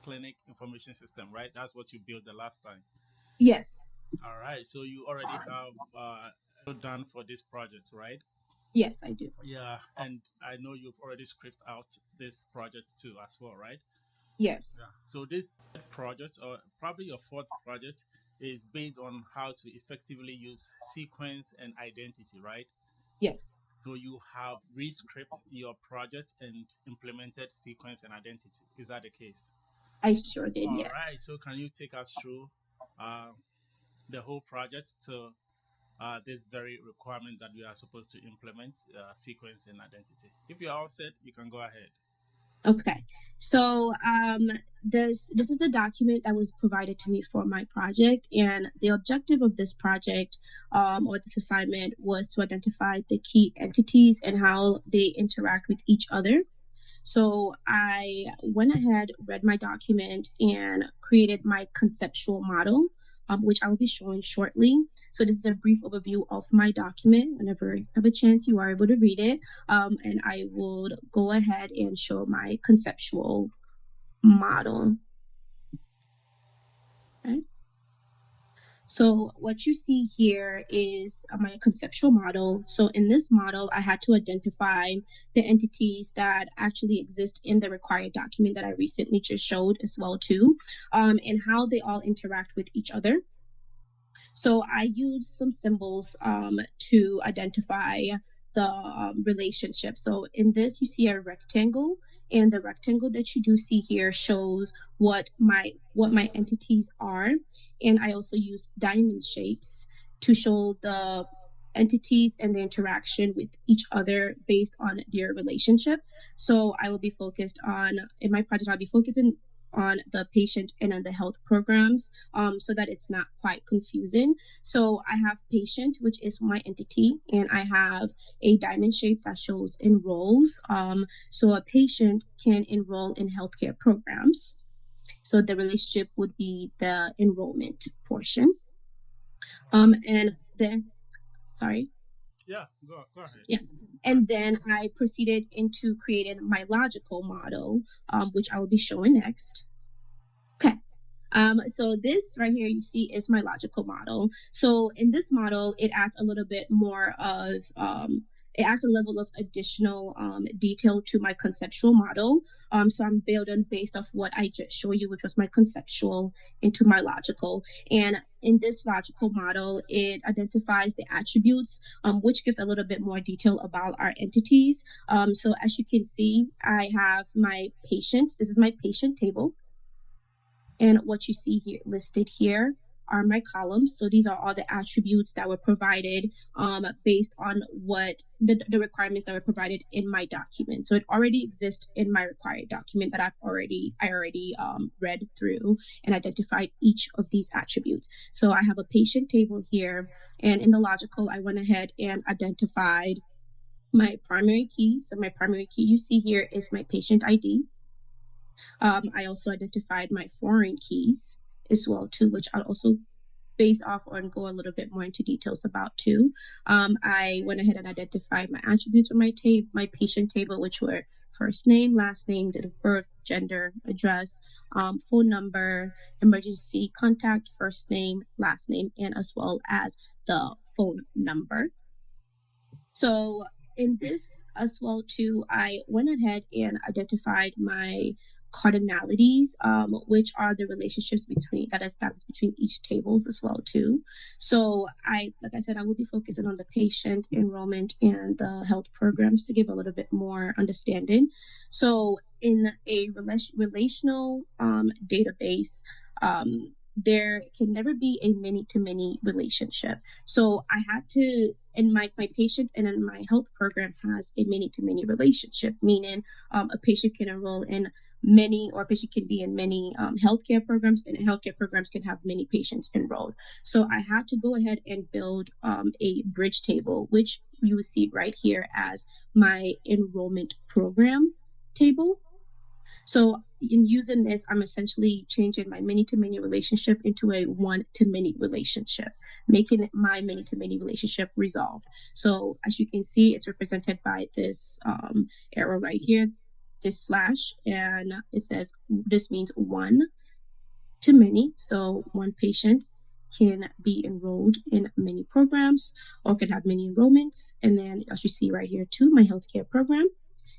clinic information system, right? That's what you built the last time. Yes. All right. So you already have done for this project, right? Yes, I do. Yeah. And I know you've already scripted out this project too, as well, right? Yes. Yeah. So this project, or probably your fourth project, is based on how to effectively use sequence and identity, right? Yes. So you have re-script your project and implemented sequence and identity. Is that the case? I sure did. All right. Yes. So can you take us through uh, the whole project to this very requirement that we are supposed to implement sequence and identity? If you're all set, you can go ahead. Okay. So this is the document that was provided to me for my project, and the objective of this project or this assignment was to identify the key entities and how they interact with each other. So I went ahead, read my document, and created my conceptual model, which I will be showing shortly. So this is a brief overview of my document. Whenever you have a chance, you are able to read it. And I would go ahead and show my conceptual model. Okay. So what you see here is my conceptual model. So in this model, I had to identify the entities that actually exist in the required document that I recently just showed as well too, and how they all interact with each other. So I used some symbols to identify the relationship. So in this, you see a rectangle, and the rectangle that you do see here shows what my entities are. And I also use diamond shapes to show the entities and the interaction with each other based on their relationship. So I will be focused on, in my project, I'll be focusing on the patient and on the health programs, so that it's not quite confusing. So I have patient, which is my entity, and I have a diamond shape that shows enrolls. So a patient can enroll in healthcare programs. So the relationship would be the enrollment portion. And then, sorry. Yeah, go ahead. Yeah. And then I proceeded into creating my logical model, which I will be showing next. Okay. So this right here you see is my logical model. So in this model, it adds a little bit more of it adds a level of additional detail to my conceptual model. So I'm building based off what I just showed you, which was my conceptual, into my logical. And in this logical model, it identifies the attributes, which gives a little bit more detail about our entities. So as you can see, I have my patient. This is my patient table. And what you see here listed here are my columns. So these are all the attributes that were provided based on what the requirements that were provided in my document. So it already exists in my required document that I already read through and identified each of these attributes. So I have a patient table here, and in the logical, I went ahead and identified my primary key. So my primary key you see here is my patient ID. I also identified my foreign keys as well too, which I'll also base off and go a little bit more into details about too. I went ahead and identified my attributes on my patient table, which were first name, last name, date of birth, gender, address, phone number, emergency contact, first name, last name, and as well as the phone number. So in this as well too, I went ahead and identified my cardinalities, which are the relationships between that established between each tables as well too. So like I said, I will be focusing on the patient enrollment and the health programs to give a little bit more understanding. So in a relational database, there can never be a many-to-many relationship. So I had to, and my patient and in my health program has a many-to-many relationship, meaning a patient can enroll in many, or a patient can be in many healthcare programs, and healthcare programs can have many patients enrolled. So I had to go ahead and build a bridge table, which you will see right here as my enrollment program table. So in using this, I'm essentially changing my many-to-many relationship into a one-to-many relationship, making my many-to-many relationship resolved. So as you can see, it's represented by this arrow right here. this slash, and it says this means one to many. So one patient can be enrolled in many programs or can have many enrollments. And then as you see right here too, my healthcare program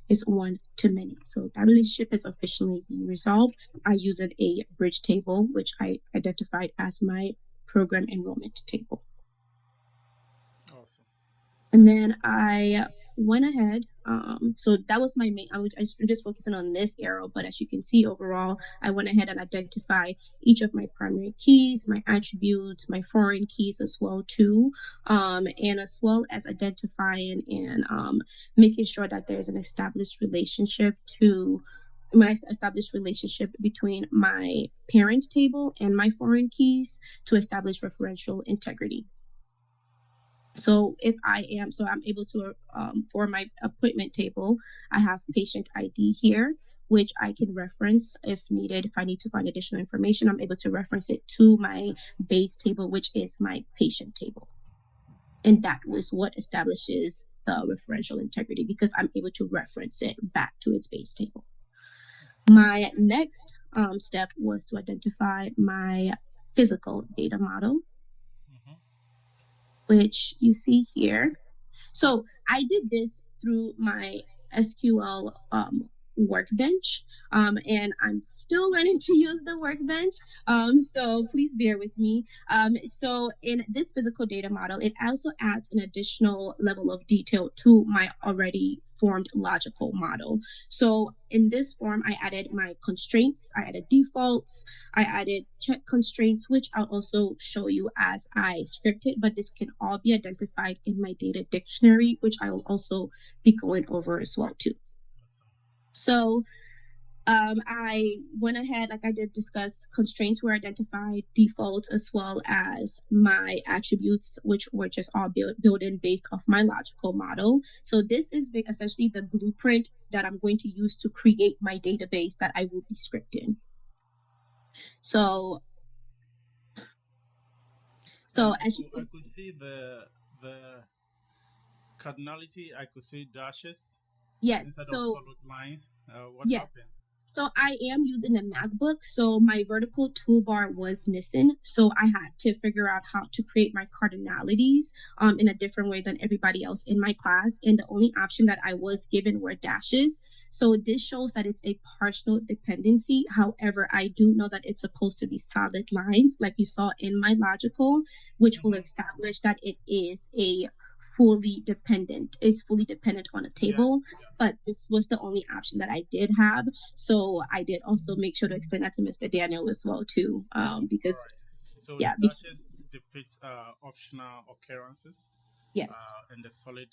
is one to many. So that relationship is officially being resolved. I use a bridge table, which I identified as my program enrollment table. Awesome. And then I went ahead. So that was my main, I'm just focusing on this arrow, but as you can see overall, I went ahead and identified each of my primary keys, my attributes, my foreign keys as well too, and as well as identifying and making sure that there's an established relationship between my parent table and my foreign keys to establish referential integrity. So I'm able to, for my appointment table, I have patient ID here, which I can reference if needed. If I need to find additional information, I'm able to reference it to my base table, which is my patient table. And that was what establishes the referential integrity because I'm able to reference it back to its base table. My next step was to identify my physical data model, which you see here. So I did this through my SQL workbench, and I'm still learning to use the workbench. So please bear with me. So in this physical data model, it also adds an additional level of detail to my already formed logical model. So in this form, I added my constraints, I added defaults, I added check constraints, which I'll also show you as I script it, but this can all be identified in my data dictionary, which I will also be going over as well too. So I went ahead, like I did discuss, constraints were identified, defaults, as well as my attributes, which were just all built in based off my logical model. So this is essentially the blueprint that I'm going to use to create my database that I will be scripting. So as you can I could see the cardinality, I could see dashes. Yes. Instead of solid lines. What Yes. happened? So I am using a MacBook, so my vertical toolbar was missing. So I had to figure out how to create my cardinalities in a different way than everybody else in my class. And the only option that I was given were dashes. So this shows that it's a partial dependency. However, I do know that it's supposed to be solid lines, like you saw in my logical, which will establish that it is fully dependent on a table. Yes, yeah. But this was the only option that I did have. So I did also make sure to explain that to Mr. Daniel as well too, because Right. So yeah, the because dashes depicts optional occurrences, yes, and the solid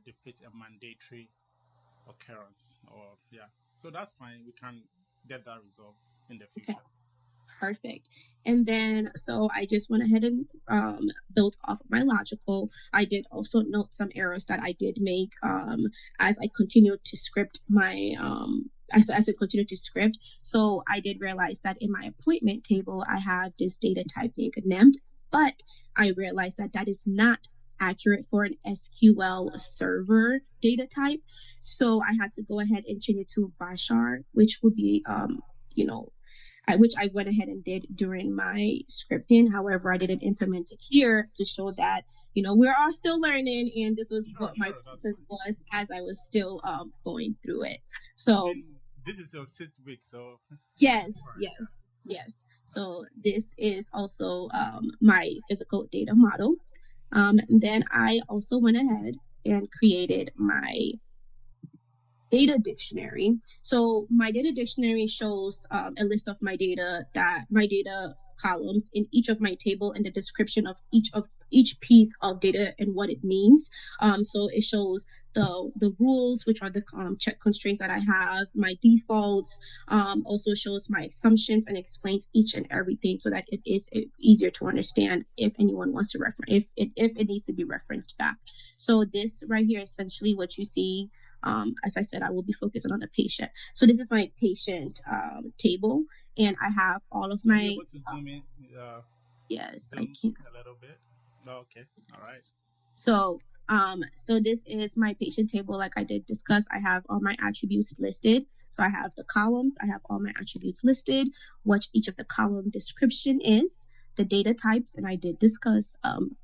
depicts a mandatory occurrence. Or yeah, so that's fine. We can get that resolved in the future. okay. Perfect. And then, so I just went ahead and built off of my logical. I did also note some errors that I did make as I continued to script my as I continued to script. So I did realize that in my appointment table, I have this data type named named, but I realized that that is not accurate for an SQL server data type. So I had to go ahead and change it to varchar, which would be you know which I went ahead and did during my scripting. However, I didn't implement it here to show that, we're all still learning, and this was what my process was as I was still going through it. So, this is your 6th week, so yes. So this is also my physical data model. Then I also went ahead and created my data dictionary. So my data dictionary shows a list of my data columns in each of my table and the description of each piece of data and what it means. So it shows the rules, which are the check constraints that I have, my defaults, also shows my assumptions and explains each and everything so that it is easier to understand if anyone wants to reference, if it needs to be referenced back. So this right here, essentially what you see, as I said, I will be focusing on the patient. So this is my patient table, and I have all of my. Are you able to zoom in? Yes, Zoom I can. a little bit. Okay, all right. So So this is my patient table. Like I did discuss, I have all my attributes listed. So I have the columns, I have all my attributes listed, what each of the column description is, the data types, and I did discuss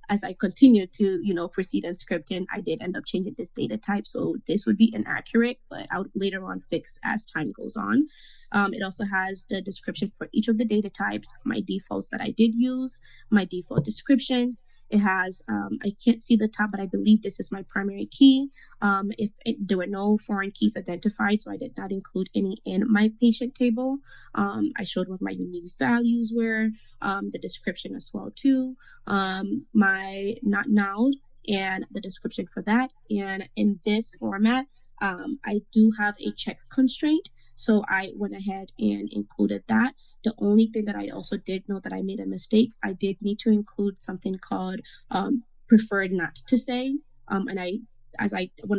as I continued to, proceed in scripting, I did end up changing this data type. So this would be inaccurate, but I would later on fix as time goes on. It also has the description for each of the data types, my defaults that I did use, my default descriptions. It has, I can't see the top, but I believe this is my primary key. There were no foreign keys identified, so I did not include any in my patient table. I showed what my unique values were, the description as well too, my not now and the description for that. And in this format, I do have a check constraint. So I went ahead and included that. The only thing that I also did know that I made a mistake, I did need to include something called preferred not to say. When I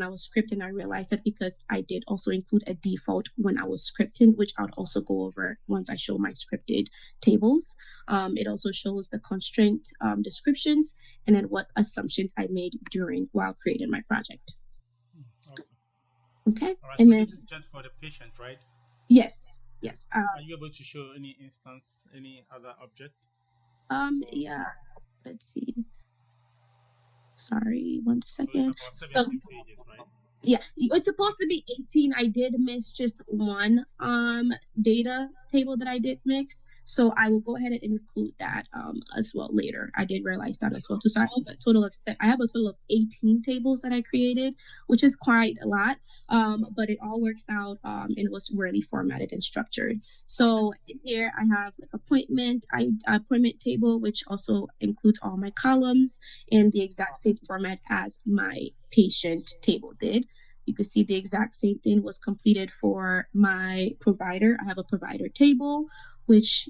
was scripting, I realized that because I did also include a default when I was scripting, which I'll also go over once I show my scripted tables. It also shows the constraint descriptions and then what assumptions I made while creating my project. Awesome. Okay. All right. And So then this is just for the patient, right? yes. Are you able to show any instance, any other objects? Yeah. Let's see. Sorry, 1 second. So it's about 17 pages, right? Yeah, it's supposed to be 18. I did miss just one data table that I did mix, so I will go ahead and include that as well later. I did realize that as well too. So I have a total of 18 tables that I created, which is quite a lot. But it all works out and was really formatted and structured. So here I have like appointment table, which also includes all my columns in the exact same format as my patient table did. You can see the exact same thing was completed for my provider. I have a provider table, which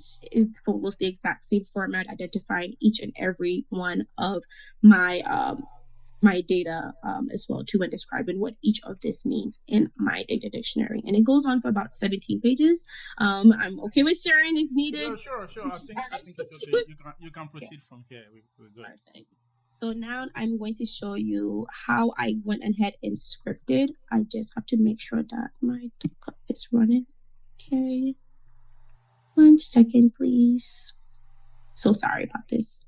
follows the exact same format, identifying each and every one of my my data as well too, and describing what each of this means in my data dictionary. And it goes on for about 17 pages. I'm okay with sharing if needed. No, sure. I think it's okay. You can proceed from here. We're good. Perfect. So now I'm going to show you how I went ahead and scripted. I just have to make sure that my backup is running. Okay. 1 second, please. So sorry about this.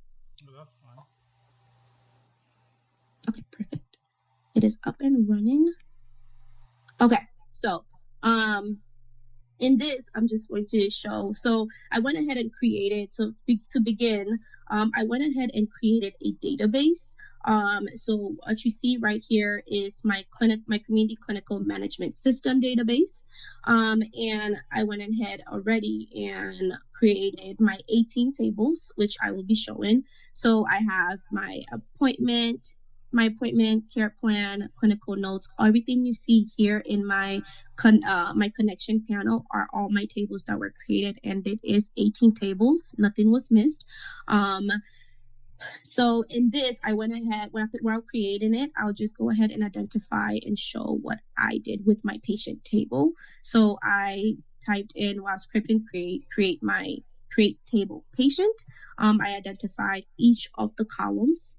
Oh, that's fine. Okay, perfect. It is up and running. Okay, so in this, I'm just going to show. So I went ahead and created, to begin, I went ahead and created a database. So what you see right here is my community clinical management system database. And I went ahead already and created my 18 tables, which I will be showing. So I have my appointment, care plan, clinical notes, everything you see here in my connection panel are all my tables that were created, and it is 18 tables. Nothing was missed. So in this, I went ahead, while creating it, I'll just go ahead and identify and show what I did with my patient table. So I typed in while scripting create table patient. I identified each of the columns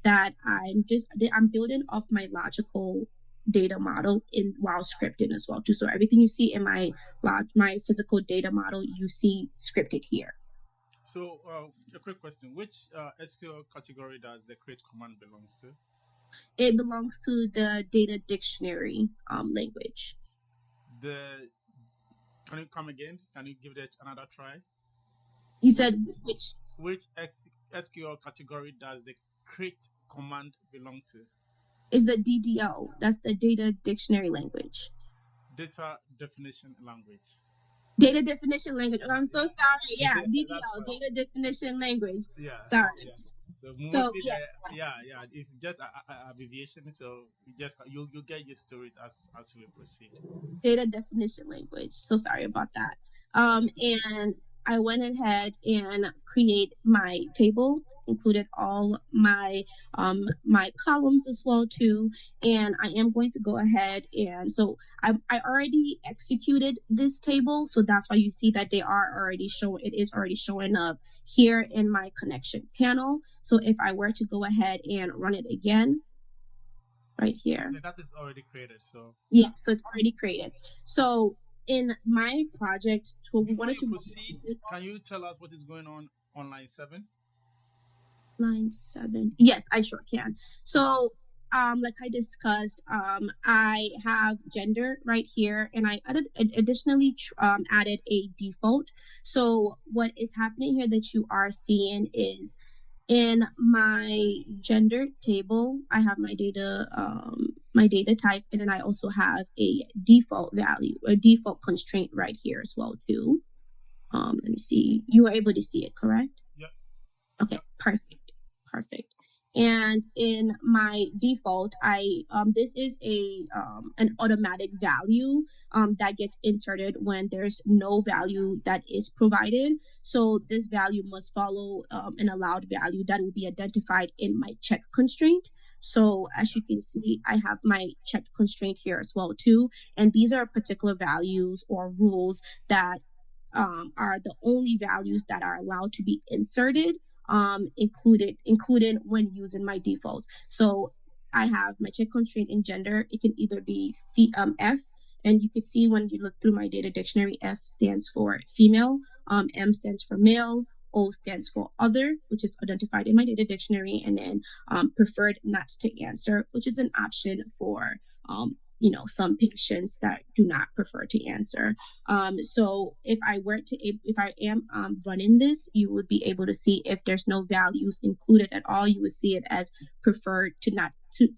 that I'm building off my logical data model while scripting as well too. So everything you see in my physical data model, you see scripted here. So a quick question: which SQL category does the create command belongs to? It belongs to the data dictionary language. Can you come again? Can you give that another try? You said which SQL category does the create command belong to? Is the DDL. That's the data dictionary language. Data definition language. Data definition language. Oh, I'm so sorry. Yeah, DDL, data definition language. Yeah. Sorry. Yeah. So mostly, yes. It's just a abbreviation. So you get used to it as we proceed. Data definition language. So sorry about that. And I went ahead and create my table, included all my my columns as well too. And I am going to go ahead and so I already executed this table, so that's why you see that it is already showing up here in my connection panel. So if I were to go ahead and run it again, right here. Yeah, that is already created. So Yeah, so it's already created. So in my project, so we before wanted you to proceed, can you tell us what is going on line 7? line 7. Yes, I sure can. So like I discussed, I have gender right here, and I additionally added a default. So what is happening here that you are seeing is in my gender table, I have my data type, and then I also have a default value, a default constraint right here as well too. Let me see. You were able to see it, correct? Yep. Okay, perfect, perfect. And in my default, I this is a an automatic value that gets inserted when there's no value that is provided. So this value must follow an allowed value that will be identified in my check constraint. So as you can see, I have my check constraint here as well too, and these are particular values or rules that are the only values that are allowed to be inserted, included when using my defaults. So I have my check constraint in gender. It can either be F, and you can see when you look through my data dictionary, F stands for female, M stands for male, O stands for other, which is identified in my data dictionary, and then preferred not to answer, which is an option for some patients that do not prefer to answer. So if I am running this, you would be able to see if there's no values included at all. You would see it as preferred to not to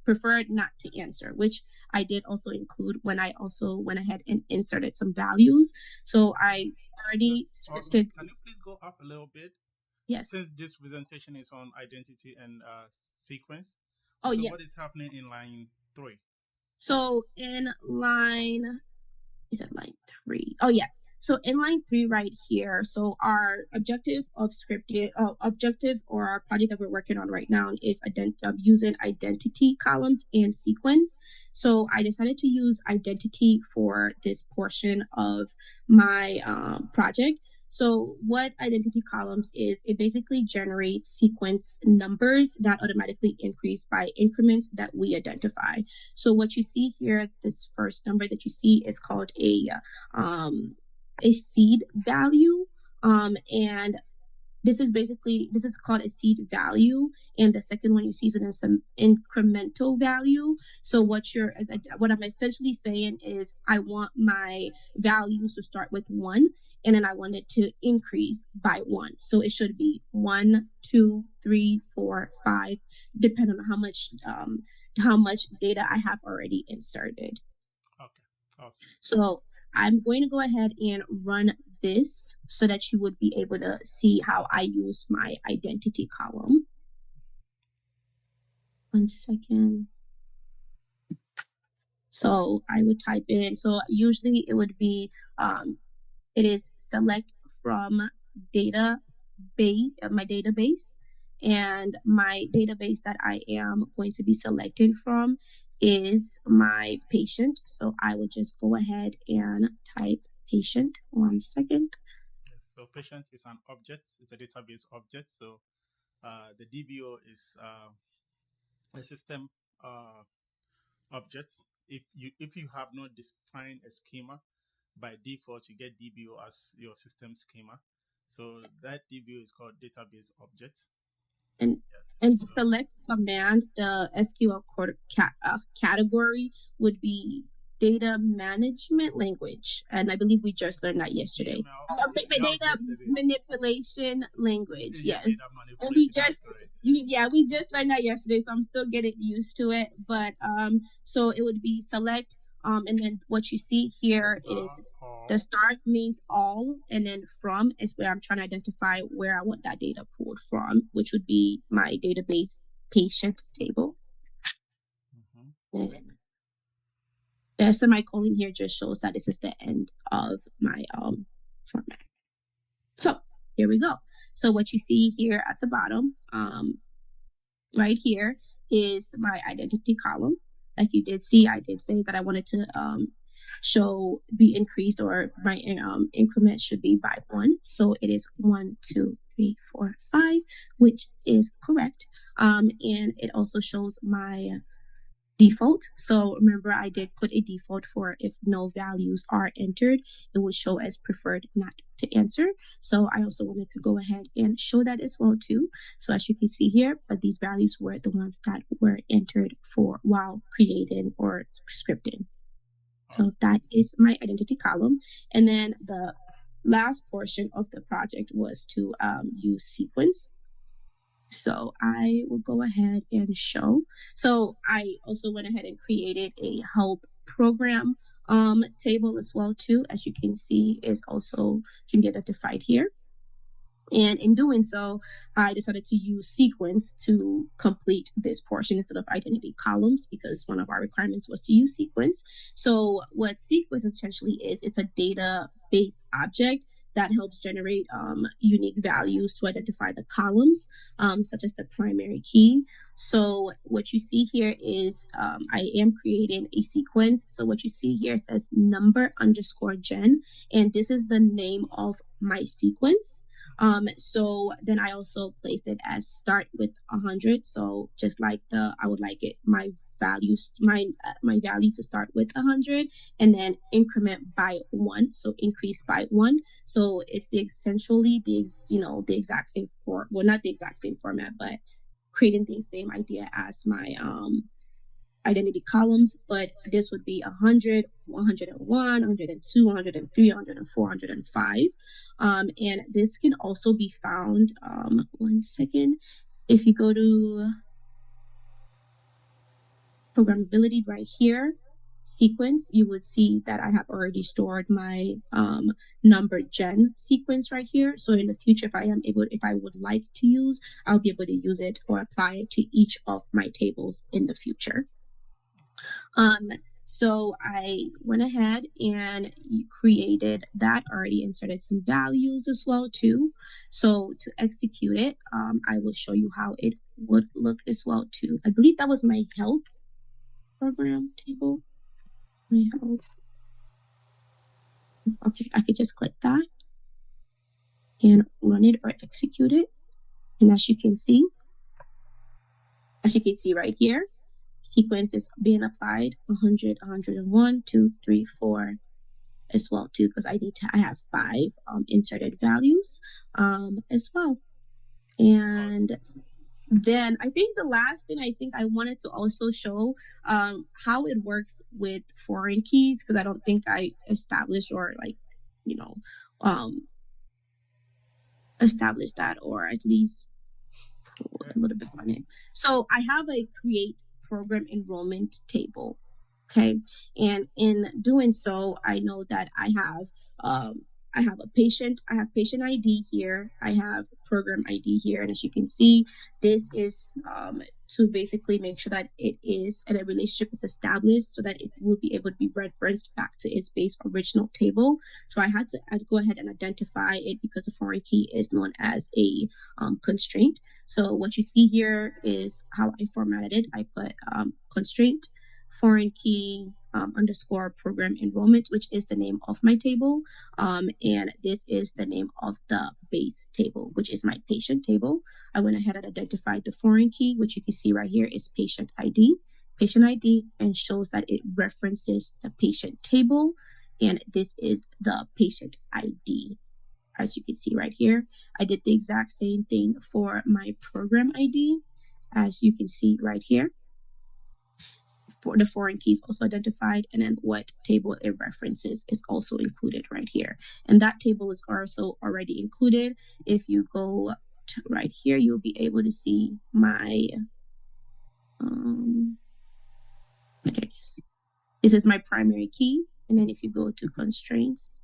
preferred not to answer, which I did also include when I also went ahead and inserted some values. So I already That's awesome. scripted. Can you please go up a little bit? Yes. Since this presentation is on identity and sequence, Oh, so what is yes. happening in line 3? So in line you said line 3. Oh, yeah. So in line 3 right here, so our objective or our project that we're working on right now is using identity columns and sequence. So I decided to use identity for this portion of my project. So what identity columns is, it basically generates sequence numbers that automatically increase by increments that we identify. So what you see here, this first number that you see is called a seed value, and this is called a seed value, and the second one you see is an incremental value. So what I'm essentially saying is I want my values to start with 1, and then I want it to increase by 1. So it should be 1, 2, 3, 4, 5, depending on how much data I have already inserted. Okay, awesome. So I'm going to go ahead and run this so that you would be able to see how I use my identity column. 1 second. So I would type in, so usually it would be, it is select from my database. And my database that I am going to be selecting from is my patient. So I would just go ahead and type patient. 1 second. Yes, so patient is an object, it's a database object. So the DBO is a system uh, object. If you have not defined a schema, by default you get DBO as your system schema. So that DBO is called database object. and Yes. and the So select command, the SQL category would be data management language, and I believe we just learned that yesterday. DML, that was Data yesterday. manipulation language, Yeah, yes. data And manipulation. That's correct. we just learned that yesterday, so I'm still getting used to it. But so it would be select, and then what you see The here star is the all. start means all, and then from is where I'm trying to identify where I want that data pulled from, which would be my database patient table. And the semicolon here just shows that this is the end of my format. So here we go. So what you see here at the bottom, right here, is my identity column. Like you did see, I did say that I wanted to be increased, or my increment should be by 1. So it is 1, 2, 3, 4, 5, which is correct. And it also shows my default. So remember, I did put a default for if no values are entered, it would show as preferred not to answer. So I also wanted to go ahead and show that as well too. So as you can see here, but these values were the ones that were entered for while creating or scripting. So that is my identity column. And then the last portion of the project was to use sequence. So I will go ahead and show. So I also went ahead and created a help program table as well too. As you can see, is also can be identified here. And in doing so, I decided to use sequence to complete this portion instead of identity columns because one of our requirements was to use sequence. So what sequence essentially is, it's a database object that helps generate unique values to identify the columns, such as the primary key. So what you see here is I am creating a sequence. So what you see here says number underscore gen, and this is the name of my sequence. So then I also placed it as start with 100. So just like I would like it, my values, my value to start with 100 and then increment by 1. So increase by 1. So it's essentially the exact same well, not the exact same format, but creating the same idea as my identity columns, but this would be 100, 101, 102, 103, 104, 105. And this can also be found, one second, if you go to programmability right here, sequence, you would see that I have already stored my number gen sequence right here. So in the future, if I would like to use, I'll be able to use it or apply it to each of my tables in the future. So I went ahead and created that, already inserted some values as well too. So to execute it, I will show you how it would look as well too. I believe that was my health program table. My health. Okay, I could just click that and run it or execute it. And as you can see right here, sequence is being applied 100, 101, 2, 3, 4 as well too, because I have 5 inserted values as well. And then I think the last thing I wanted to also show how it works with foreign keys, because I don't think I established or established that, or at least a little bit on it. So I have a create program enrollment table. Okay. And in doing so, I know that I have patient ID here. I have program ID here. And as you can see, this is to basically make sure that it is and a relationship is established so that it will be able to be referenced back to its base original table. So I'd go ahead and identify it because the foreign key is known as a constraint. So what you see here is how I formatted it. I put constraint foreign key underscore program enrollment, which is the name of my table. And this is the name of the base table, which is my patient table. I went ahead and identified the foreign key, which you can see right here is patient ID. Patient ID and shows that it references the patient table. And this is the patient ID. As you can see right here, I did the exact same thing for my program ID. As you can see right here, for the foreign keys also identified, and then what table it references is also included right here. And that table is also already included. If you go to right here, you'll be able to see my, there it is. This is my primary key. And then if you go to constraints,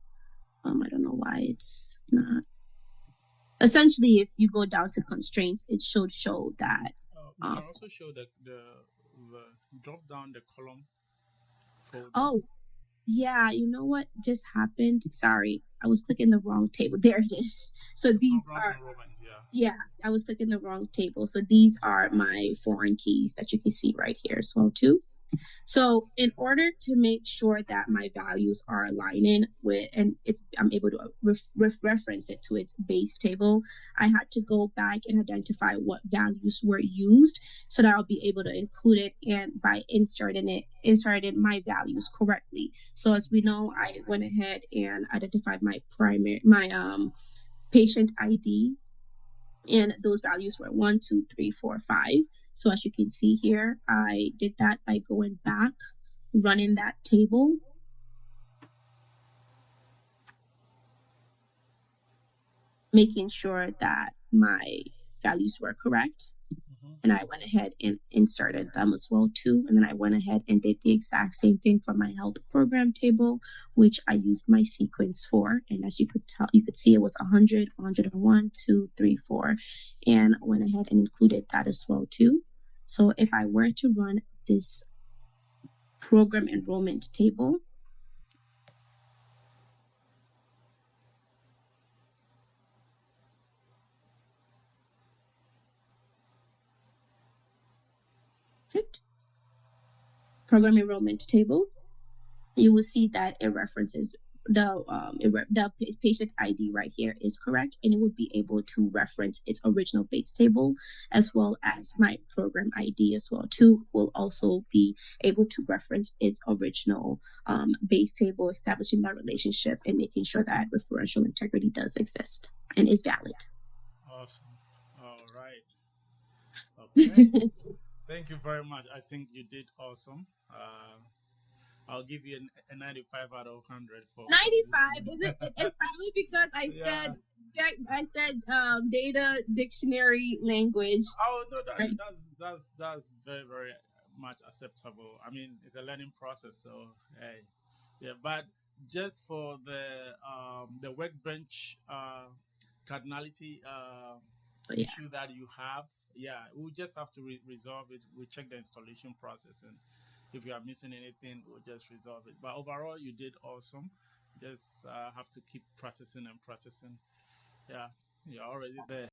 I don't know why it's not. Essentially, if you go down to constraints, it should show that. You can also show the drop down the column folder. Oh, yeah. You know what just happened? Sorry, I was clicking the wrong table. There it is. So these are. Yeah, I was clicking the wrong table. So these are my foreign keys that you can see right here as well too. So in order to make sure that my values are aligning with, and I'm able to reference it to its base table, I had to go back and identify what values were used so that I'll be able to include it and by inserting my values correctly. So as we know, I went ahead and identified my patient ID, and those values were 1, 2, 3, 4, 5. So as you can see here, I did that by going back, running that table, making sure that my values were correct. And I went ahead and inserted them as well too. And then I went ahead and did the exact same thing for my health program table, which I used my sequence for. And as you could tell, you could see it was 100, 101, 2, 3, 4, and I went ahead and included that as well too. So if I were to run this program enrollment table, program enrollment table, you will see that it references the patient ID right here is correct, and it would be able to reference its original base table, as well as my program ID as well too will also be able to reference its original base table, establishing that relationship and making sure that referential integrity does exist and is valid. Awesome. All right. Okay. Thank you very much. I think you did awesome. I'll give you a 95 out of 100 for this 95 one. is it? It's probably because Yeah. I said data dictionary language, Oh no, right? that's very very much acceptable. I mean, it's a learning process, so hey, yeah. But just for the workbench cardinality But yeah. issue that you have, yeah, we just have to resolve it. We check the installation process, and if you are missing anything, we'll just resolve it. But overall, you did awesome. Just have to keep practicing and practicing. Yeah, you're already there.